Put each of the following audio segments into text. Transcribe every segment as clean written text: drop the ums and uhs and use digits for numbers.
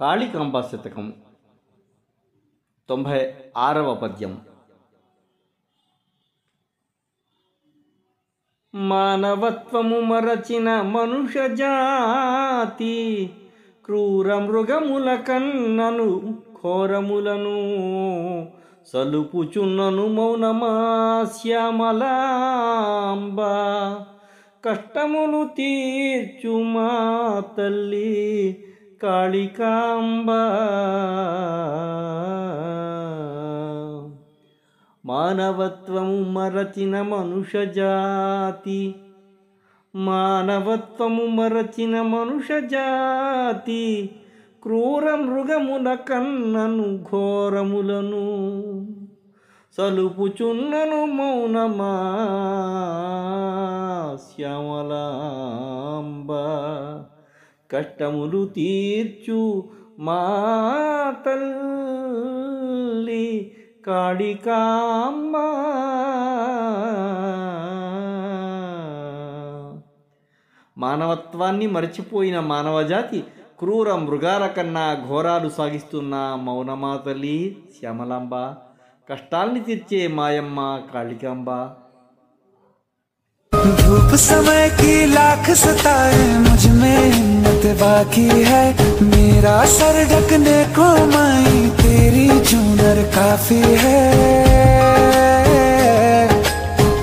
కాళికాంబ శతకం 96వ పద్యం. మానవత్వము మరచిన మనుష్య జాతి క్రూర మృగముల కన్నను ఘోరములను సలుపుచున్నను మౌనమా శ్యామలాంబ. కష్టములు తీర్చు మా తల్లి కాళికాంబ. మానవత్వము మరచిన మనుష్య జాతి, మానవత్వము మరచిన మనుష్య జాతి క్రూర మృగముల కన్నను ఘోరములను సలుపుచున్నను మౌనమా శ్యామలాంబ. కష్టములు తీర్చు మా తల్లి కాళికాంబ. మానవత్వాన్ని మరచిపోయిన మానవజాతి క్రూర మృగాల కన్నా ఘోరాలు సాగిస్తున్న మౌనమా తల్లి శ్యామలాంబ. కష్టాల్ని తీర్చే మాయమ్మ కాళికాంబ. धूप समय की लाख सताए मुझ में हिम्मत बाकी है, मेरा सर ढकने को माई तेरी चूनर काफी है.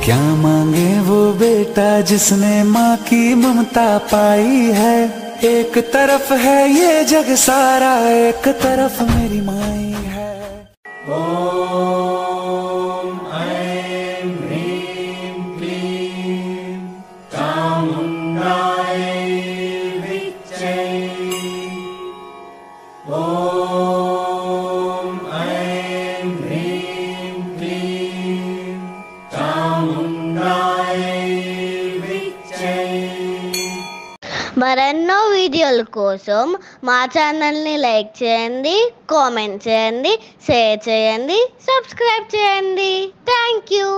क्या मांगे वो बेटा जिसने माँ की ममता पाई है. एक तरफ है ये जग सारा, एक तरफ मेरी माई है. మరెన్నో వీడియోల కోసం మా ఛానల్ని లైక్ చేయండి, కామెంట్ చేయండి, షేర్ చేయండి, సబ్స్క్రైబ్ చేయండి. Thank you.